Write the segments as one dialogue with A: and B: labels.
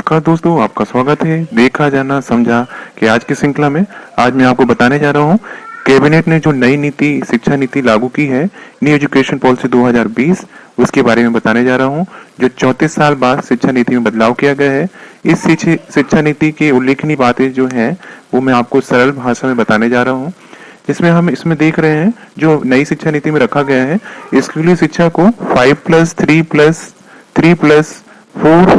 A: नमस्कार दोस्तों, आपका स्वागत है देखा जाना समझा कि आज की श्रृंखला में आज मैं आपको बताने जा रहा हूँ कैबिनेट ने जो नई नीति शिक्षा नीति लागू की है, न्यू एजुकेशन पॉलिसी 2020, उसके बारे में बताने जा रहा हूँ। जो 34 साल बाद शिक्षा नीति में बदलाव किया गया है, इस शिक्षा नीति की उल्लेखनीय बातें जो हैं वो मैं आपको सरल भाषा में बताने जा रहा हूँ। जिसमें हम इसमें देख रहे हैं जो नई शिक्षा नीति में रखा गया है, स्कूली शिक्षा को 5+3+3+4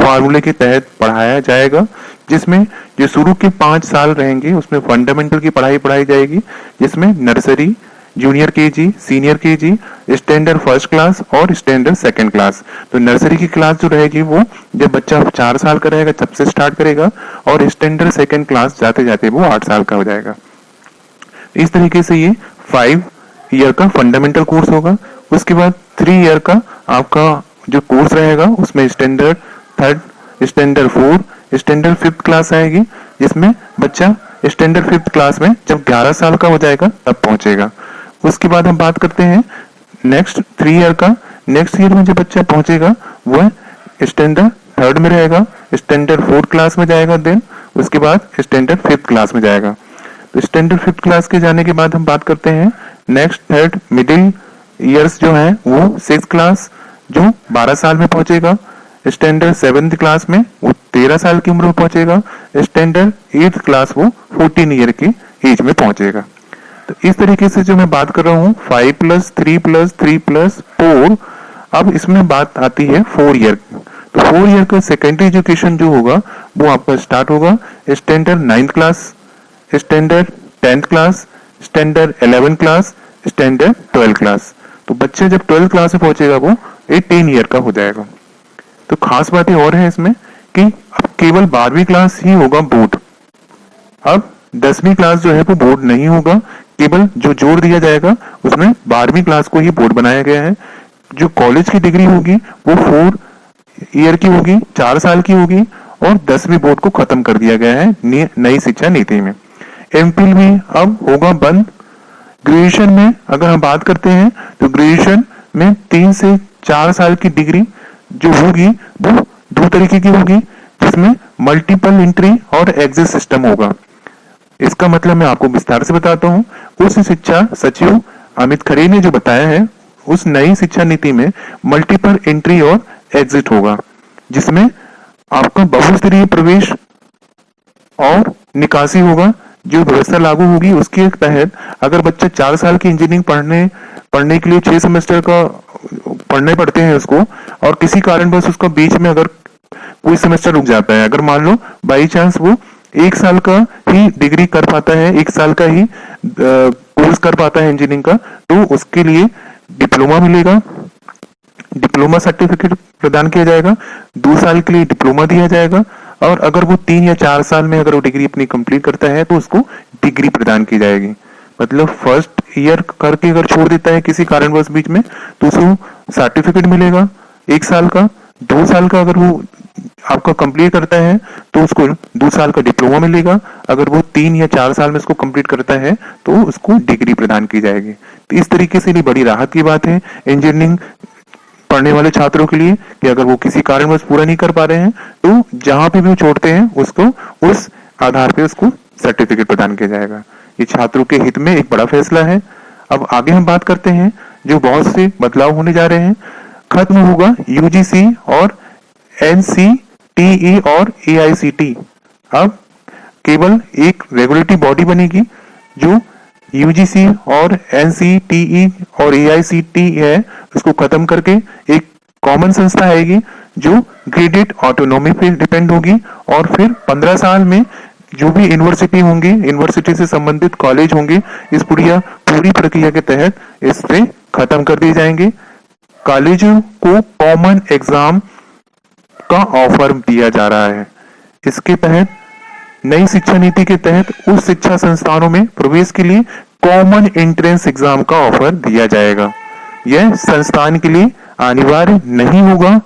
A: फार्मूले के तहत पढ़ाया जाएगा। जिसमें जो शुरू के 5 साल रहेंगे उसमें फंडामेंटल की पढ़ाई जाएगी, जिसमें nursery, junior KG, senior KG, standard first class और स्टैंडर्ड सेकंड क्लास। तो नर्सरी की क्लास जो रहेगी वो जब बच्चा 4 साल का रहेगा तब से स्टार्ट करेगा और स्टैंडर्ड सेकंड क्लास जाते जाते वो 8 साल का हो जाएगा। इस तरीके से ये 5 ईयर का फंडामेंटल कोर्स होगा। उसके बाद 3 ईयर का आपका जो कोर्स रहेगा उसमें standard 3rd, standard 4th, standard 5th class आएगी, जिसमें बच्चा स्टैंडर्ड 5th क्लास में जब 11 साल का हो जाएगा तब पहुंचेगा। उसके बाद हम बात करते हैं नेक्स्ट 3 ईयर का। नेक्स्ट ईयर में जब बच्चा पहुंचेगा वह स्टैंडर्ड 3rd में रहेगा, स्टैंडर्ड 4th क्लास में जाएगा, देन उसके बाद स्टैंडर्ड 5th क्लास में जाएगा। तो स्टैंडर्ड 5th क्लास के जाने के बाद हम बात करते हैं नेक्स्ट 3rd मिडिल ईयर्स जो है वो 6th क्लास जो 12 साल में पहुंचेगा, स्टैंडर्ड 7th क्लास में वो 13 साल की उम्र में पहुंचेगा, स्टैंडर्ड 8th क्लास वो 14 ईयर की एज में पहुंचेगा। तो इस तरीके से जो मैं बात कर रहा हूँ 5+3+3+4, अब इसमें बात आती है 4 ईयर की। तो 4 ईयर का सेकेंडरी एजुकेशन जो होगा वो आपका स्टार्ट होगा standard 9th class, standard 10th class, standard 11th class, standard 12th class. तो बच्चे जब 12th क्लास में पहुंचेगा वो 18 ईयर का हो जाएगा। तो खास बातें और है इसमें कि अब केवल 12वीं क्लास ही होगा बोर्ड। अब 10वीं क्लास जो है वो बोर्ड नहीं होगा, केवल जो जोड़ दिया जाएगा उसमें 12वीं क्लास को ही बोर्ड बनाया गया है। जो कॉलेज की डिग्री होगी वो 4 ईयर की होगी, 4 साल की होगी और 10वीं बोर्ड को खत्म कर दिया गया है नई शिक्षा नीति में। एमफिल भी अब होगा बंद। ग्रेजुएशन में अगर हम बात करते हैं तो ग्रेजुएशन में 3 से 4 साल की डिग्री जो होगी वो 2 तरीके की होगी, जिसमें मल्टीपल एंट्री और एग्जिट सिस्टम होगा। इसका मतलब मैं आपको विस्तार से बताता हूँ। उस शिक्षा सचिव अमित खरे ने जो बताया है उस नई शिक्षा नीति में मल्टीपल एंट्री और एग्जिट होगा, जिसमें आपका बहुस्तरीय प्रवेश और निकासी होगा। जो व्यवस्था लागू होगी उसके तहत अगर बच्चा 4 साल की इंजीनियरिंग पढ़ने के लिए 6 सेमेस्टर का पढ़ने पड़ते हैं उसको, और किसी कारणवश उसका बीच में अगर कोई सेमेस्टर रुक जाता है, अगर मान लो बाई चांस वो 1 साल का ही डिग्री कर पाता है, 1 साल का ही कोर्स कर पाता है इंजीनियरिंग का, तो उसके लिए डिप्लोमा मिलेगा, डिप्लोमा सर्टिफिकेट प्रदान किया जाएगा। 2 साल के लिए डिप्लोमा दिया जाएगा और अगर वो 3 या 4 साल में अगर वो डिग्री अपनी कंप्लीट करता है तो उसको डिग्री प्रदान की जाएगी। मतलब फर्स्ट ईयर करके अगर छोड़ देता है किसी कारणवश बीच में तो उसको सर्टिफिकेट मिलेगा 1 साल का। 2 साल का अगर वो आपका कंप्लीट करता है तो उसको 2 साल का डिप्लोमा मिलेगा। अगर वो 3 या 4 साल में इसको कंप्लीट करता है तो उसको डिग्री प्रदान की जाएगी। तो इस तरीके से ये बड़ी राहत की बात है इंजीनियरिंग पढ़ने वाले छात्रों के लिए कि अगर वो किसी कारणवश पूरा नहीं कर पा रहे हैं तो जहां पे भी वो छोड़ते हैं उसको उस आधार पे उसको सर्टिफिकेट प्रदान किया जाएगा। ये छात्रों के हित में एक बड़ा फैसला है। अब आगे हम बात करते हैं जो बहुत से बदलाव होने जा रहे हैं। खत्म होगा यूजीसी और एनसीटीई और एआईसीटी। अब केवल एक रेगुलेटरी बॉडी बनेगी जो यूजीसी और एनसीटीई और एआईसीटी है, उसको खत्म करके एक कॉमन संस्था आएगी जो ग्रेडेड ऑटोनॉमी पे डिपेंड होगी। और फिर 15 साल में जो भी यूनिवर्सिटी होंगी, यूनिवर्सिटी से संबंधित कॉलेज होंगे, इस पूरी प्रक्रिया के तहत इससे खत्म कर दिए जाएंगे। कॉलेजों को कॉमन एग्जाम का ऑफर दिया जा रहा है। इसके तहत नई शिक्षा नीति के तहत उस शिक्षा संस्थानों में प्रवेश के लिए कॉमन एंट्रेंस एग्जाम का ऑफर दिया जाएगा। यह संस्थान के लिए अनिवार्य नहीं होगा।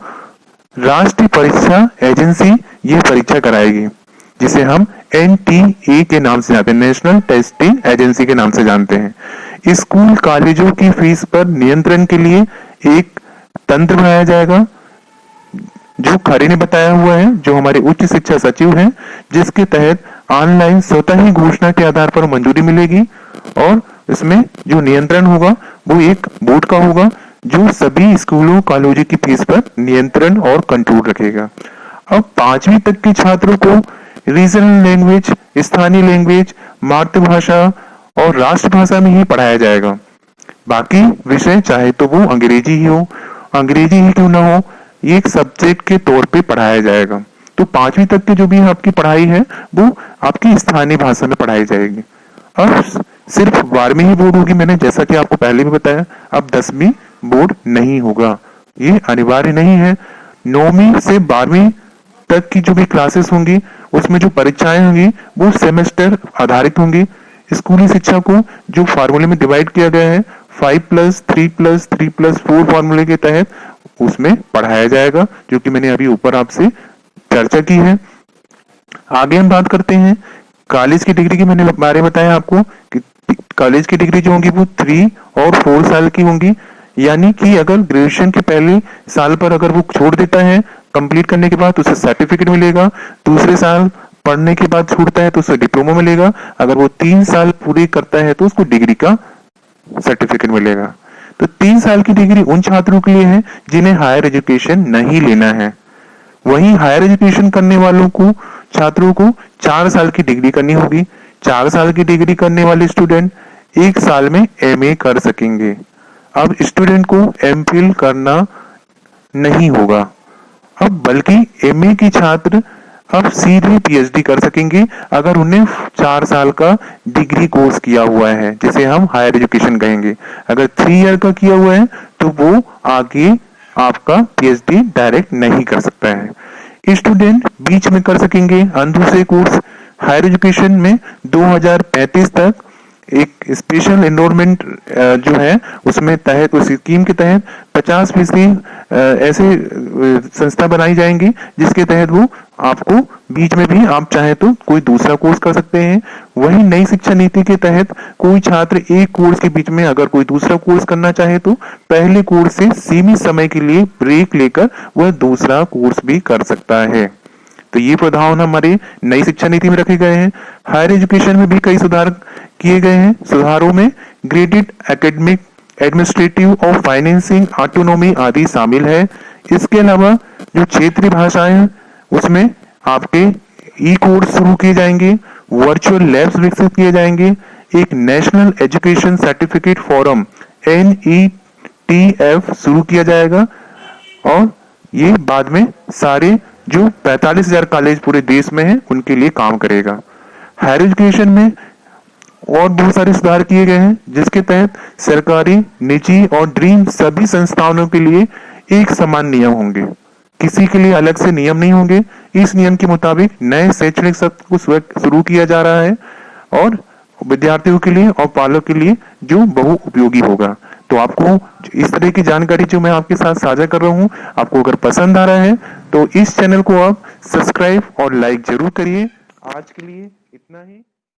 A: राष्ट्रीय परीक्षा एजेंसी यह परीक्षा कराएगी, जिसे हम एनटीए के नाम से जानते हैं, नेशनल टेस्टिंग एजेंसी के नाम से जानते हैं। स्कूल कॉलेजों की फीस पर नियंत्रण के लिए एक तंत्र बनाया जाएगा जो जो खरे ने बताया हुआ है, जो हमारे उच्च शिक्षा सचिव हैं, जिसके तहत ऑनलाइन स्वतः ही घोषणा के आधार पर मंजूरी मिलेगी और इसमें जो नियंत्रण होगा वो एक बोर्ड का होगा जो सभी स्कूलों कॉलेजों की फीस पर नियंत्रण और कंट्रोल रखेगा। अब 5वीं तक के छात्रों को रीजनल लैंग्वेज, स्थानीय लैंग्वेज, मातृभाषा और राष्ट्रभाषा में ही पढ़ाया जाएगा। बाकी विषय चाहे तो वो अंग्रेजी ही हो, अंग्रेजी ही क्यों ना हो, ये एक सब्जेक्ट के तौर पे पढ़ाया जाएगा। तो 5वीं तक की जो भी आपकी पढ़ाई है वो आपकी स्थानीय भाषा में पढ़ाई जाएगी। अब सिर्फ 12वीं ही बोर्ड होगी, मैंने जैसा कि आपको पहले भी बताया। अब 10वीं बोर्ड नहीं होगा, ये अनिवार्य नहीं है। 9वीं से 12वीं तक की जो भी क्लासेस होंगी उसमें जो परीक्षाएं होंगी वो सेमेस्टर आधारित होंगी। स्कूली शिक्षा को जो फार्मूले में डिवाइड किया गया है 5+3+3+4 फार्मूले के तहत उसमें पढ़ाया जाएगा, जो कि मैंने अभी ऊपर आपसे चर्चा की है। आगे हम बात करते हैं कॉलेज की डिग्री की। मैंने बारे बताया आपको कि कॉलेज की डिग्री जो होंगी वो 3 और 4 साल की होंगी, यानी कि अगर ग्रेजुएशन के पहले साल पर अगर वो छोड़ देता है, कंप्लीट करने के बाद उसे सर्टिफिकेट मिलेगा। दूसरे साल पढ़ने के बाद छूटता है तो उसे डिप्लोमा मिलेगा। अगर वो 3 साल पूरे करता है तो उसको डिग्री का सर्टिफिकेट मिलेगा। तो 3 साल की डिग्री उन छात्रों के लिए है जिन्हें हायर एजुकेशन नहीं लेना है। वहीं हायर एजुकेशन करने वालों को, छात्रों को 4 साल की डिग्री करनी होगी। 4 साल की डिग्री करने वाले स्टूडेंट 1 साल में एमए कर सकेंगे। अब स्टूडेंट को एमफिल करना नहीं होगा, अब बल्कि एमए की छात्र अब सीधे पीएचडी कर सकेंगे अगर उन्हें 4 साल का डिग्री कोर्स किया हुआ है, जिसे हम हायर एजुकेशन कहेंगे। अगर 3 ईयर का किया हुआ है तो वो आगे आपका पीएचडी डायरेक्ट नहीं कर सकता है। स्टूडेंट बीच में कर सकेंगे दूसरे कोर्स। हायर एजुकेशन में 2035 तक एक स्पेशल एनरोलमेंट जो है उसमें तहत, उस स्कीम के तहत 50% ऐसे संस्था बनाई जाएंगी जिसके तहत वो आपको बीच में भी आप चाहे तो कोई दूसरा कोर्स कर सकते हैं। वही नई शिक्षा नीति के तहत कोई छात्र एक कोर्स के बीच में अगर कोई दूसरा कोर्स करना चाहे तो पहले कोर्स से सीमित समय के लिए ब्रेक लेकर वह दूसरा कोर्स भी कर सकता है। तो ये प्रावधान हमारे नई शिक्षा नीति में रखे गए हैं। हायर एजुकेशन में भी कई सुधार किए गए हैं। सुधारों में ग्रेडेड एकेडमिक, एडमिनिस्ट्रेटिव और फाइनेंसिंग ऑटोनॉमी आदि शामिल है। इसके अलावा जो क्षेत्रीय भाषाएं हैं उसमें आपके ई कोर्स शुरू किए जाएंगे, वर्चुअल लैब्स विकसित किए जाएंगे, एक national education certificate forum NETF शुरू किया जाएगा और ये बाद में सारे जो 45,000 कॉलेज पूरे देश में है उनके लिए काम करेगा। हायर एजुकेशन में और बहुत सारे सुधार किए गए हैं जिसके तहत सरकारी, निजी और ड्रीम सभी संस्थानों के लिए एक समान नियम होंगे, किसी के लिए अलग से नियम नहीं होंगे। इस नियम के मुताबिक नए शैक्षणिक सत्र को शुरू किया जा रहा है और विद्यार्थियों के लिए और पालक के लिए जो बहु उपयोगी होगा। तो आपको इस तरह की जानकारी जो मैं आपके साथ साझा कर रहा हूं, आपको अगर पसंद आ रहा है तो इस चैनल को आप सब्सक्राइब और लाइक जरूर करिए। आज के लिए इतना ही।